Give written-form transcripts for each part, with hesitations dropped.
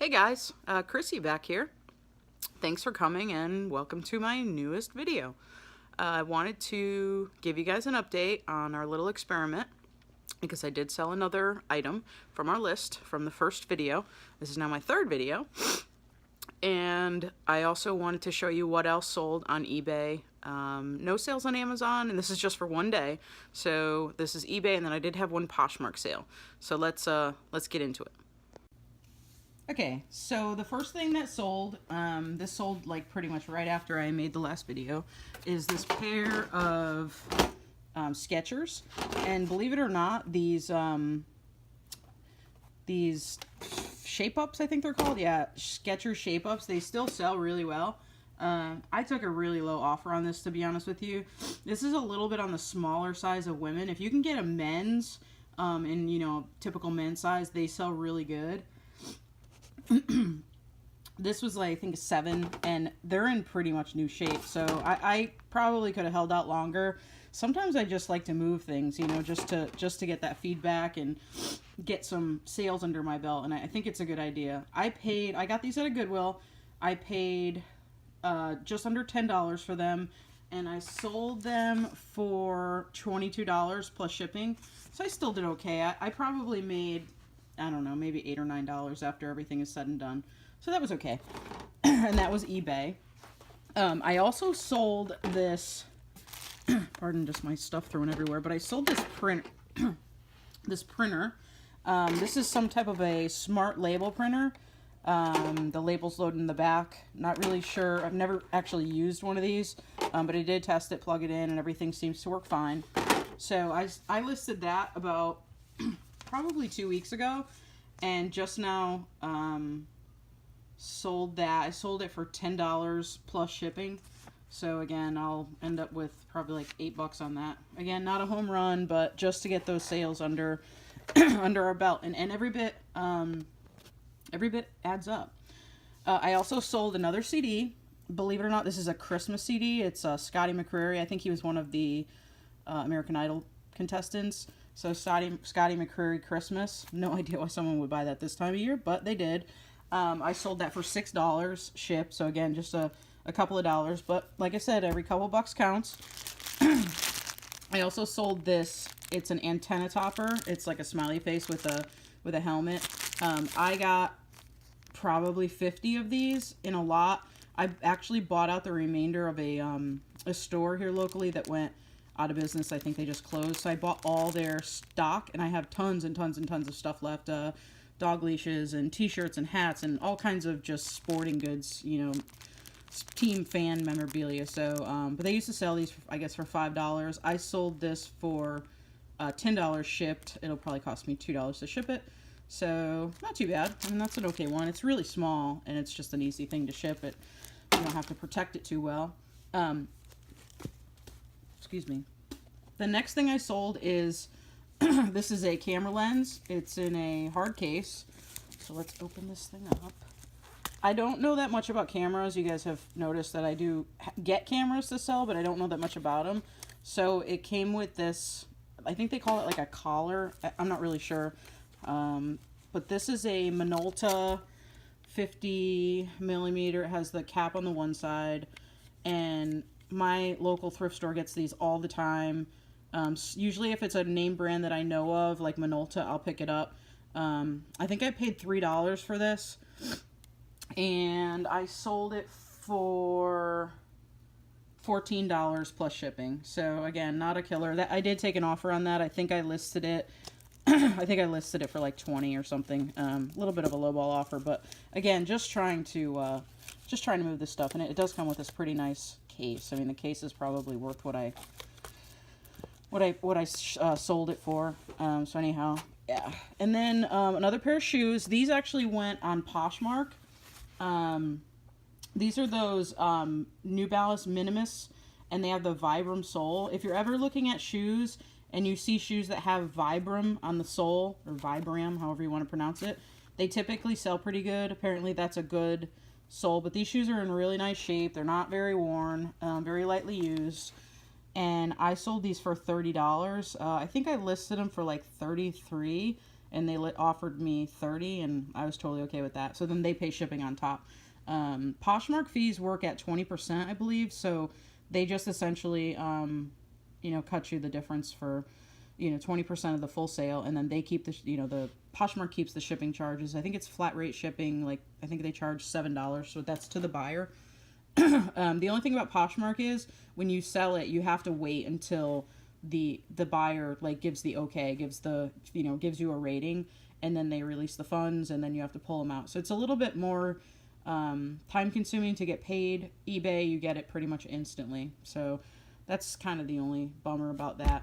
Hey guys, Chrissy back here. Thanks for coming and welcome to my newest video. I wanted to give you guys an update on our little experiment because I did sell another item from our list from the first video. This is now my third video. And I also wanted to show you what else sold on eBay. No sales on Amazon, and this is just for one day. So this is eBay, and then I did have one Poshmark sale. So let's get into it. Okay, so the first thing that sold, this sold like pretty much right after I made the last video, is this pair of Skechers. And believe it or not, these shape-ups, I think they're called. Yeah, Skechers shape-ups, they still sell really well. I took a really low offer on this, to be honest with you. This is a little bit on the smaller size of women. If you can get a men's, in, you know, typical men's size, they sell really good. This was like, I think, a 7, and they're in pretty much new shape, so I probably could have held out longer. Sometimes I just like to move things, you know, just to get that feedback and get some sales under my belt, and I think it's a good idea. I got these at a Goodwill. I paid just under $10 for them, and I sold them for $22 plus shipping, so I still did okay. I probably made, I don't know, maybe $8 or $9 after everything is said and done. So that was okay. And that was eBay. I also sold this, pardon just my stuff thrown everywhere, but I sold this this printer. This is some type of a smart label printer. The label's loaded in the back. Not really sure. I've never actually used one of these, but I did test it, plug it in, and everything seems to work fine. So I listed that about probably 2 weeks ago, and just now sold that. I sold it for $10 plus shipping. So again, I'll end up with probably like $8 on that. Again, not a home run, but just to get those sales under under our belt, and every bit adds up. I also sold another CD. Believe it or not, this is a Christmas CD. It's Scotty McCreery. I think he was one of the American Idol contestants. So Scotty McCreery Christmas. No idea why someone would buy that this time of year, but they did. I sold that for $6 shipped. So again, just a couple of dollars. But like I said, every couple bucks counts. I also sold this. It's an antenna topper. It's like a smiley face with a helmet. I got probably 50 of these in a lot. I actually bought out the remainder of a store here locally that went out of business. I think they just closed. So I bought all their stock, and I have tons and tons and tons of stuff left. Dog leashes and t-shirts and hats and all kinds of just sporting goods, you know, team fan memorabilia. So, but they used to sell these, I guess, for $5. I sold this for $10 shipped. It'll probably cost me $2 to ship it. So, not too bad. I mean, that's an okay one. It's really small, and it's just an easy thing to ship it. You don't have to protect it too well. Excuse me. The next thing I sold is, this is a camera lens. It's in a hard case. So let's open this thing up. I don't know that much about cameras. You guys have noticed that I do get cameras to sell, but I don't know that much about them. So it came with this, I think they call it like a collar. I'm not really sure. But this is a Minolta 50 millimeter. It has the cap on the one side, and my local thrift store gets these all the time. Usually if it's a name brand that I know of, like Minolta, I'll pick it up. I think I paid $3 for this, and I sold it for $14 plus shipping. So again, not a killer. That I did take an offer on that. I think I listed it I think I listed it for like 20 or something. A little bit of a lowball offer, but again, just trying to move this stuff, and it does come with this pretty nice case. I mean, the case is probably worth what I sold it for. So anyhow, yeah. And then another pair of shoes. These actually went on Poshmark. These are those New Balance Minimus, and they have the Vibram sole. If you're ever looking at shoes and you see shoes that have Vibram on the sole, or Vibram, however you want to pronounce it, they typically sell pretty good. Apparently that's a good sole, but these shoes are in really nice shape. They're not very worn, very lightly used. And I sold these for $30. I think I listed them for like $33, and they offered me 30, and I was totally okay with that. So then they pay shipping on top. Poshmark fees work at 20%, I believe. So they just essentially, cut you the difference for, 20% of the full sale, and then they keep the Poshmark keeps the shipping charges. I think it's flat rate shipping. Like, I think they charge $7, so that's to the buyer. The only thing about Poshmark is when you sell it, you have to wait until the buyer gives the okay, gives you a rating, and then they release the funds, and then you have to pull them out. So it's a little bit more time consuming to get paid. eBay, you get it pretty much instantly. So that's kind of the only bummer about that.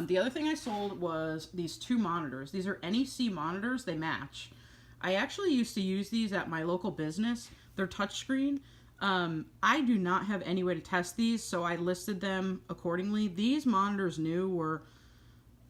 The other thing I sold was these 2 monitors. These are NEC monitors. They match. I actually used to use these at my local business. They're touchscreen. I do not have any way to test these, so I listed them accordingly. These monitors new were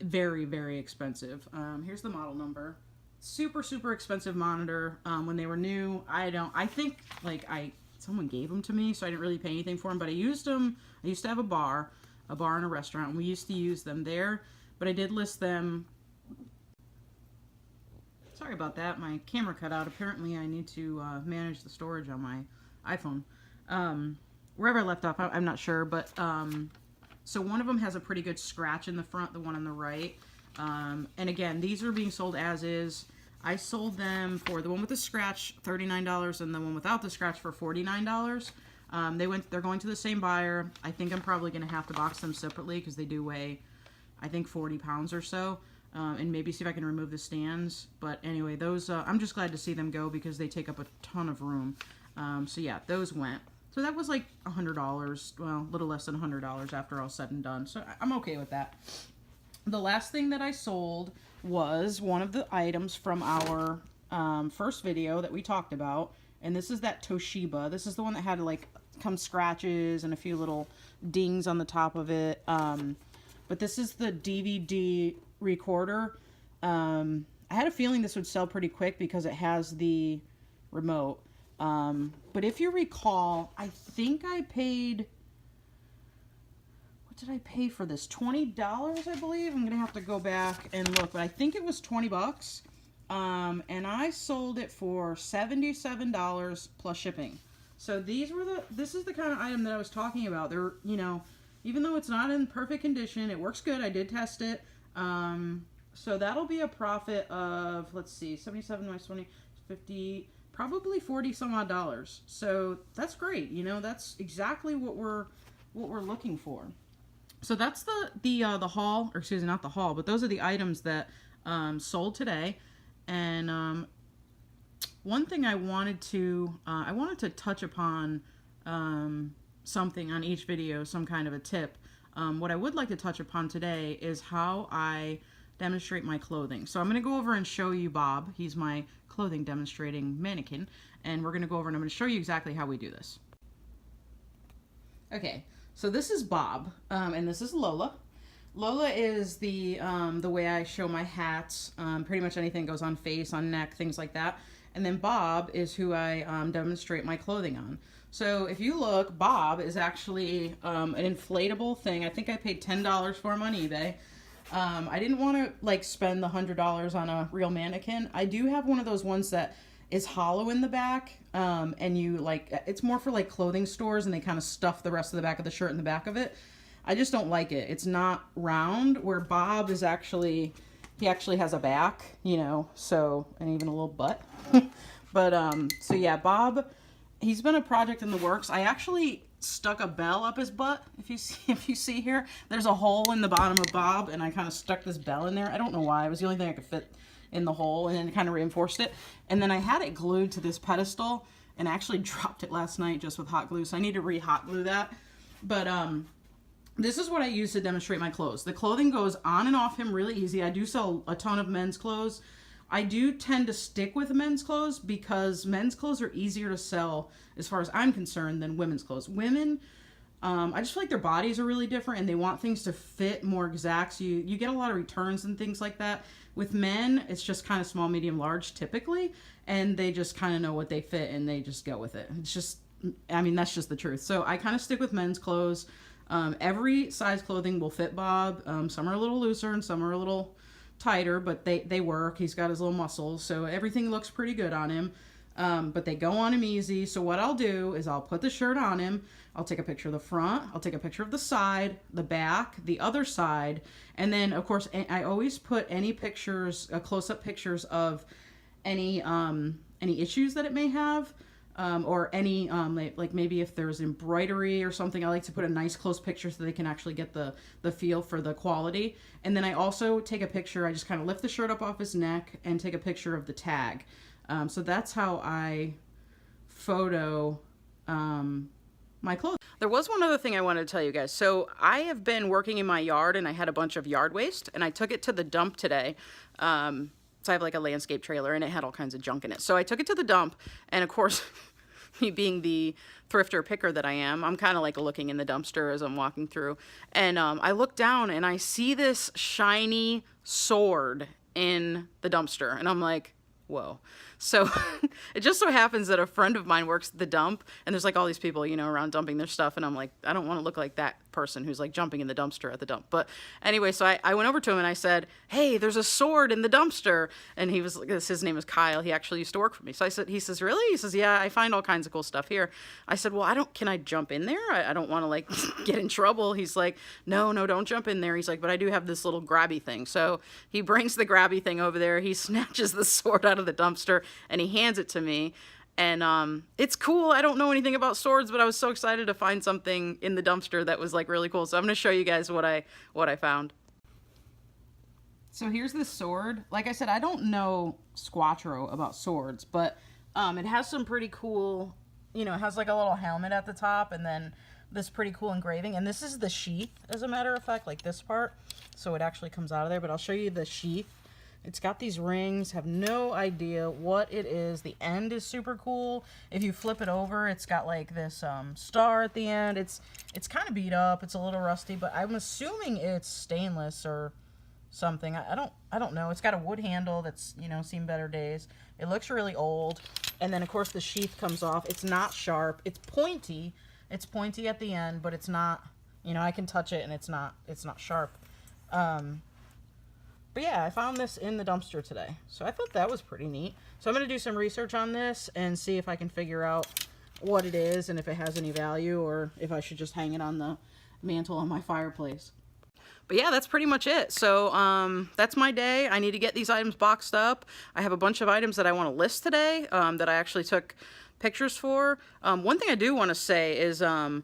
very, very expensive. Here's the model number. Super, super expensive monitor. When they were new, someone gave them to me, so I didn't really pay anything for them, but I used them. I used to have a bar in a restaurant, and we used to use them there, but I did list them. Sorry about that. My camera cut out. Apparently, I need to manage the storage on my iPhone. Wherever I left off, I'm not sure, but so one of them has a pretty good scratch in the front, the one on the right. And again, these are being sold as is. I sold them for the one with the scratch, $39, and the one without the scratch for $49. They're going to the same buyer. I think I'm probably going to have to box them separately because they do weigh, I think, 40 pounds or so. And maybe see if I can remove the stands. But anyway, those, I'm just glad to see them go because they take up a ton of room. So yeah, those went. So that was like $100, well, a little less than $100 after all said and done. So I'm okay with that. The last thing that I sold was one of the items from our first video that we talked about. And this is that Toshiba. This is the one that had some scratches and a few little dings on the top of it. But this is the DVD recorder. I had a feeling this would sell pretty quick because it has the remote. But if you recall, I think I paid, what did I pay for this? $20, I believe. I'm going to have to go back and look, but I think it was 20 bucks. And I sold it for $77 plus shipping. So this is the kind of item that I was talking about. They're, even though it's not in perfect condition, it works good. I did test it. So that'll be a profit of, let's see, 77 minus 20, 50, probably 40 some odd dollars. So that's great. That's exactly what we're looking for. So that's the haul, or excuse me, not the haul, but those are the items that sold today. And one thing I wanted to touch upon something on each video, some kind of a tip. What I would like to touch upon today is how I demonstrate my clothing. So I'm going to go over and show you Bob. He's my clothing demonstrating mannequin, and we're going to go over and I'm going to show you exactly how we do this. Okay, so this is Bob, and this is Lola. Lola is the way I show my hats. Pretty much anything goes on face, on neck, things like that. And then Bob is who I demonstrate my clothing on. So if you look, Bob is actually an inflatable thing. I think I paid $10 for him on eBay. I didn't want to spend the $100 on a real mannequin. I do have one of those ones that is hollow in the back, and you it's more for clothing stores, and they kind of stuff the rest of the back of the shirt in the back of it. I just don't like it. It's not round, where Bob is actually, he actually has a back, so, and even a little butt. But, so yeah, Bob, he's been a project in the works. I actually stuck a bell up his butt. If you see here, there's a hole in the bottom of Bob, and I kind of stuck this bell in there. I don't know why. It was the only thing I could fit in the hole, and then kind of reinforced it. And then I had it glued to this pedestal, and I actually dropped it last night just with hot glue, so I need to re-hot glue that. But, this is what I use to demonstrate my clothes. The clothing goes on and off him really easy. I do sell a ton of men's clothes. I do tend to stick with men's clothes because men's clothes are easier to sell, as far as I'm concerned, than women's clothes. Women, I just feel like their bodies are really different and they want things to fit more exact. So you get a lot of returns and things like that. With men, it's just kind of small, medium, large typically, and they just kind of know what they fit and they just go with it. It's just, that's just the truth. So I kind of stick with men's clothes. Every size clothing will fit Bob. Some are a little looser and some are a little tighter, but they work. He's got his little muscles, so everything looks pretty good on him. But they go on him easy. So what I'll do is I'll put the shirt on him. I'll take a picture of the front. I'll take a picture of the side, the back, the other side. And then, of course, I always put any pictures, close-up pictures of any issues that it may have. Or any, like maybe if there's embroidery or something, I like to put a nice close picture so they can actually get the feel for the quality. And then I also take a picture, I just kind of lift the shirt up off his neck and take a picture of the tag. So that's how I photo my clothes. There was one other thing I wanted to tell you guys. So I have been working in my yard and I had a bunch of yard waste and I took it to the dump today. So I have like a landscape trailer and it had all kinds of junk in it. So I took it to the dump and of course, me being the thrifter picker that I am, I'm kind of like looking in the dumpster as I'm walking through. And I look down and I see this shiny sword in the dumpster and I'm like, whoa. So it just so happens that a friend of mine works at the dump and there's like all these people, you know, around dumping their stuff. And I'm like, I don't want to look like that person who's like jumping in the dumpster at the dump. But anyway, so I went over to him and I said, hey, there's a sword in the dumpster. And he was like, his name is Kyle. He actually used to work for me. So I said, he says, really? He says, yeah, I find all kinds of cool stuff here. I said, well, can I jump in there? I don't want to like get in trouble. He's like, no, don't jump in there. He's like, but I do have this little grabby thing. So he brings the grabby thing over there. He snatches the sword out of the dumpster and he hands it to me. And it's cool. I don't know anything about swords, but I was so excited to find something in the dumpster that was like really cool. So I'm going to show you guys what I found. So here's this sword. Like I said, I don't know squatro about swords, but it has some pretty cool, you know, it has like a little helmet at the top and then this pretty cool engraving. And this is the sheath, as a matter of fact, like this part. So it actually comes out of there, but I'll show you the sheath. It's got these rings, have no idea what it is. The end is super cool. If you flip it over, it's got like this star at the end. It's kind of beat up. It's a little rusty, but I'm assuming it's stainless or something. I don't know. It's got a wood handle that's, you know, seen better days. It looks really old. And then of course the sheath comes off. It's not sharp. It's pointy. It's pointy at the end, but it's not, you know, I can touch it and it's not sharp. But yeah, I found this in the dumpster today. So I thought that was pretty neat. So I'm going to do some research on this and see if I can figure out what it is and if it has any value or if I should just hang it on the mantle on my fireplace. But yeah, that's pretty much it. So that's my day. I need to get these items boxed up. I have a bunch of items that I want to list today that I actually took pictures for. One thing I do want to say is I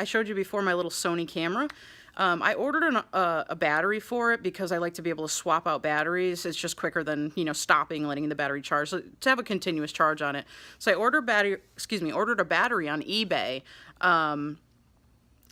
showed you before my little Sony camera. I ordered a battery for it because I like to be able to swap out batteries. It's just quicker than, you know, stopping, letting the battery charge, so to have a continuous charge on it. So I ordered a battery on eBay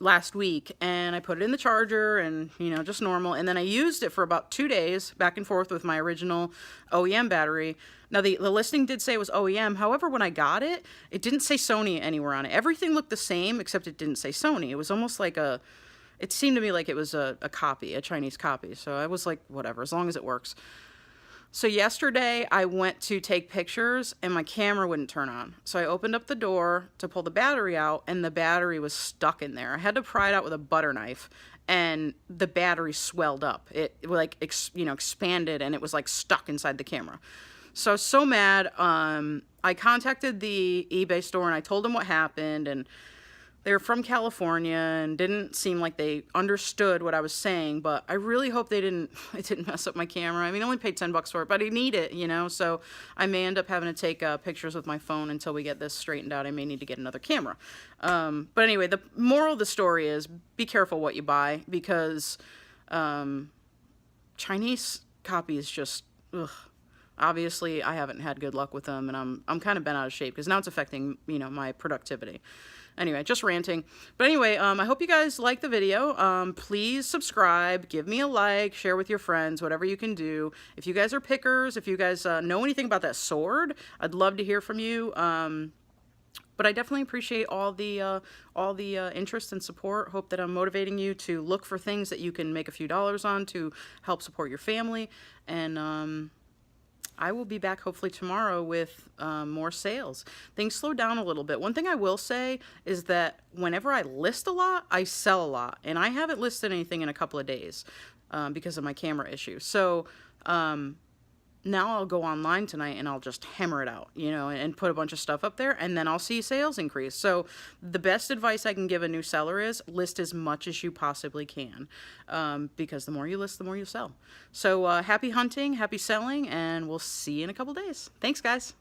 last week, and I put it in the charger and, you know, just normal. And then I used it for about 2 days back and forth with my original OEM battery. Now, the listing did say it was OEM. However, when I got it, it didn't say Sony anywhere on it. Everything looked the same, except it didn't say Sony. It was almost like it seemed to me like it was a copy, a Chinese copy. So I was like, whatever, as long as it works. So yesterday I went to take pictures and my camera wouldn't turn on. So I opened up the door to pull the battery out and the battery was stuck in there. I had to pry it out with a butter knife and the battery swelled up. It like, expanded and it was like stuck inside the camera. So I was so mad. I contacted the eBay store and I told them what happened, and they're from California and didn't seem like they understood what I was saying, but I really hope it didn't mess up my camera. I mean, I only paid $10 for it, but I need it, you know, so I may end up having to take pictures with my phone until we get this straightened out. I may need to get another camera. But anyway, the moral of the story is be careful what you buy, because Chinese copies just, ugh. Obviously, I haven't had good luck with them, and I'm kind of bent out of shape because now it's affecting, you know, my productivity. Anyway, just ranting. But anyway, I hope you guys like the video. Please subscribe, give me a like, share with your friends, whatever you can do. If you guys are pickers, if you guys know anything about that sword, I'd love to hear from you. But I definitely appreciate all the interest and support. Hope that I'm motivating you to look for things that you can make a few dollars on to help support your family. And I will be back hopefully tomorrow with more sales. Things slow down a little bit. One thing I will say is that whenever I list a lot, I sell a lot. And I haven't listed anything in a couple of days. because of my camera issue. So now I'll go online tonight and I'll just hammer it out, you know, and put a bunch of stuff up there, and then I'll see sales increase. So the best advice I can give a new seller is list as much as you possibly can, because the more you list, the more you sell. So happy hunting, happy selling, and we'll see you in a couple days. Thanks, guys.